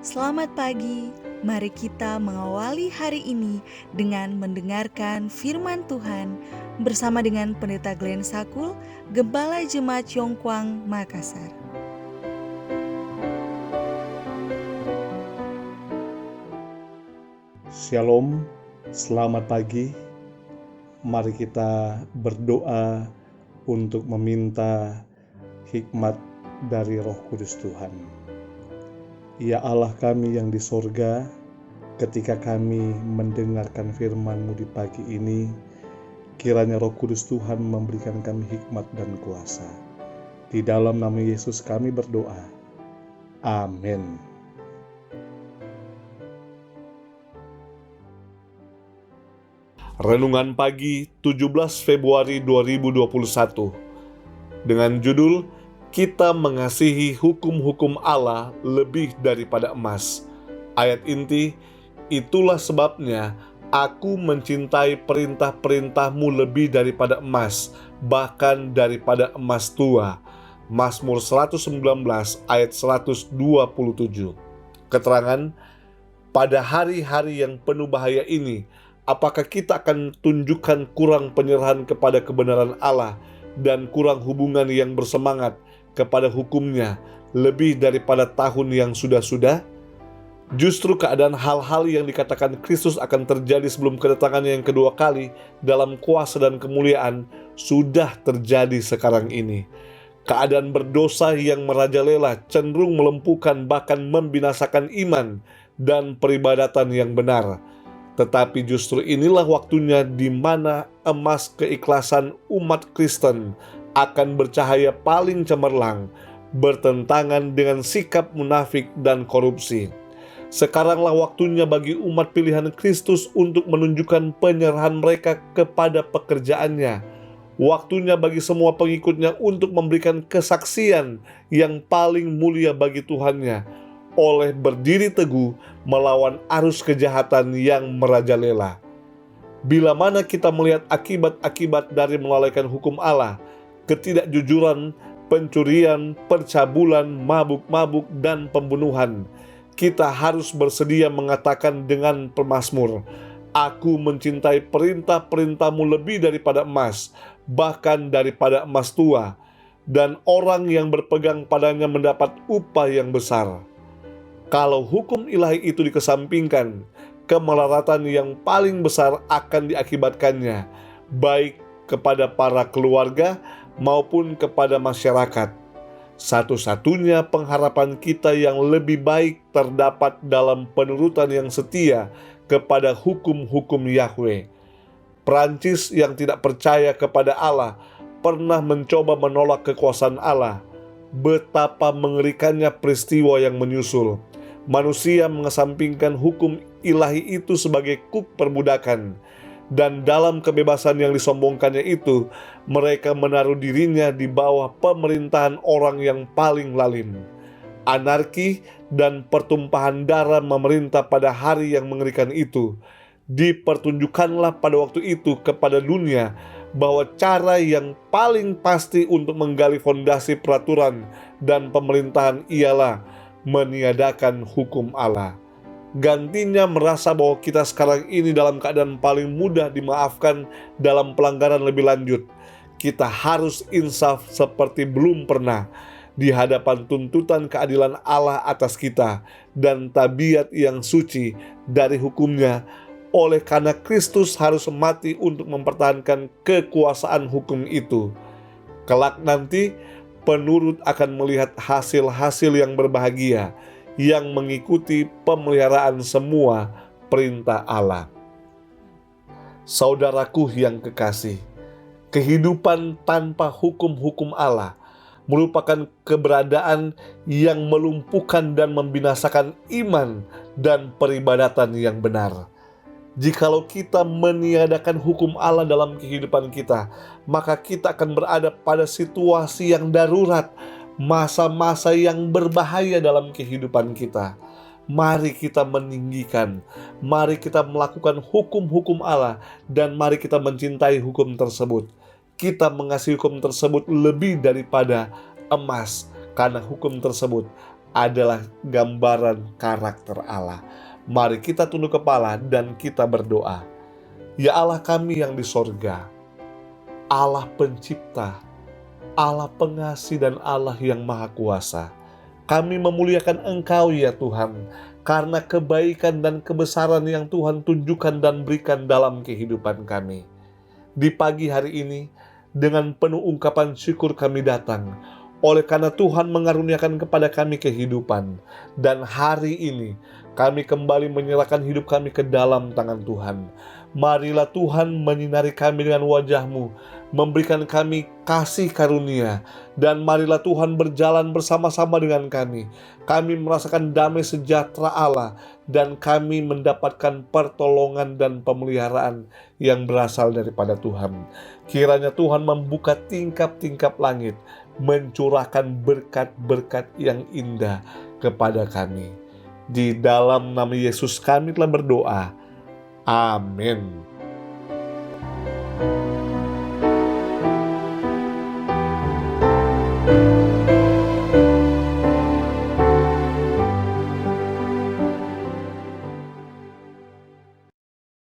Selamat pagi, mari kita mengawali hari ini dengan mendengarkan firman Tuhan bersama dengan Pendeta Glenn Sakul, Gembala Jemaat Yongkwang, Makassar. Shalom, selamat pagi. Mari kita berdoa untuk meminta hikmat dari Roh Kudus Tuhan. Ya Allah kami yang di sorga, ketika kami mendengarkan firman-Mu di pagi ini, kiranya Roh Kudus Tuhan memberikan kami hikmat dan kuasa. Di dalam nama Yesus kami berdoa. Amin. Renungan pagi 17 Februari 2021 dengan judul Kita Mengasihi Hukum-Hukum Allah Lebih Daripada Emas. Ayat inti, itulah sebabnya aku mencintai perintah-perintah-Mu lebih daripada emas, bahkan daripada emas tua. Mazmur 119 ayat 127. Keterangan, pada hari-hari yang penuh bahaya ini, apakah kita akan tunjukkan kurang penyerahan kepada kebenaran Allah dan kurang hubungan yang bersemangat kepada hukumnya lebih daripada tahun yang sudah-sudah? Justru keadaan hal-hal yang dikatakan Kristus akan terjadi sebelum kedatangannya yang kedua kali dalam kuasa dan kemuliaan sudah terjadi sekarang ini. Keadaan berdosa yang merajalela cenderung melumpuhkan bahkan membinasakan iman dan peribadatan yang benar. Tetapi justru inilah waktunya di mana emas keikhlasan umat Kristen akan bercahaya paling cemerlang, bertentangan dengan sikap munafik dan korupsi. Sekaranglah waktunya bagi umat pilihan Kristus untuk menunjukkan penyerahan mereka kepada pekerjaannya. Waktunya bagi semua pengikutnya untuk memberikan kesaksian yang paling mulia bagi Tuhannya, oleh berdiri teguh melawan arus kejahatan yang merajalela. Bila mana kita melihat akibat-akibat dari melalaikan hukum Allah, ketidakjujuran, pencurian, percabulan, mabuk-mabuk, dan pembunuhan, kita harus bersedia mengatakan dengan pemazmur, aku mencintai perintah-perintah-Mu lebih daripada emas, bahkan daripada emas tua, dan orang yang berpegang padanya mendapat upah yang besar. Kalau hukum ilahi itu dikesampingkan, kemelaratan yang paling besar akan diakibatkannya, baik kepada para keluarga maupun kepada masyarakat. Satu-satunya pengharapan kita yang lebih baik terdapat dalam penurutan yang setia kepada hukum-hukum Yahweh. Prancis yang tidak percaya kepada Allah pernah mencoba menolak kekuasaan Allah. Betapa mengerikannya peristiwa yang menyusul. Manusia mengesampingkan hukum ilahi itu sebagai kuk perbudakan, dan dalam kebebasan yang disombongkannya itu, mereka menaruh dirinya di bawah pemerintahan orang yang paling lalim. Anarki dan pertumpahan darah memerintah pada hari yang mengerikan itu. Dipertunjukkanlah pada waktu itu kepada dunia bahwa cara yang paling pasti untuk menggali fondasi peraturan dan pemerintahan ialah meniadakan hukum Allah. Gantinya merasa bahwa kita sekarang ini dalam keadaan paling mudah dimaafkan dalam pelanggaran lebih lanjut. Kita harus insaf seperti belum pernah di hadapan tuntutan keadilan Allah atas kita dan tabiat yang suci dari hukumnya. Oleh karena Kristus harus mati untuk mempertahankan kekuasaan hukum itu. Kelak nanti penurut akan melihat hasil-hasil yang berbahagia yang mengikuti pemeliharaan semua perintah Allah. Saudaraku yang kekasih, kehidupan tanpa hukum-hukum Allah merupakan keberadaan yang melumpuhkan dan membinasakan iman dan peribadatan yang benar. Jikalau kita meniadakan hukum Allah dalam kehidupan kita, maka kita akan berada pada situasi yang darurat, masa-masa yang berbahaya dalam kehidupan kita. Mari kita meninggikan, mari kita melakukan hukum-hukum Allah, dan mari kita mencintai hukum tersebut. Kita mengasihi hukum tersebut lebih daripada emas, karena hukum tersebut adalah gambaran karakter Allah. Mari kita tunduk kepala dan kita berdoa. Ya Allah kami yang di sorga, Allah pencipta, Allah pengasih dan Allah yang maha kuasa. Kami memuliakan Engkau ya Tuhan, karena kebaikan dan kebesaran yang Tuhan tunjukkan dan berikan dalam kehidupan kami. Di pagi hari ini, dengan penuh ungkapan syukur kami datang, oleh karena Tuhan mengaruniakan kepada kami kehidupan. Dan hari ini kami kembali menyerahkan hidup kami ke dalam tangan Tuhan. Marilah Tuhan menyinari kami dengan wajah-Mu, memberikan kami kasih karunia. Dan marilah Tuhan berjalan bersama-sama dengan kami. Kami merasakan damai sejahtera Allah, dan kami mendapatkan pertolongan dan pemeliharaan yang berasal daripada Tuhan. Kiranya Tuhan membuka tingkap-tingkap langit, mencurahkan berkat-berkat yang indah kepada kami. Di dalam nama Yesus kami telah berdoa. Amin.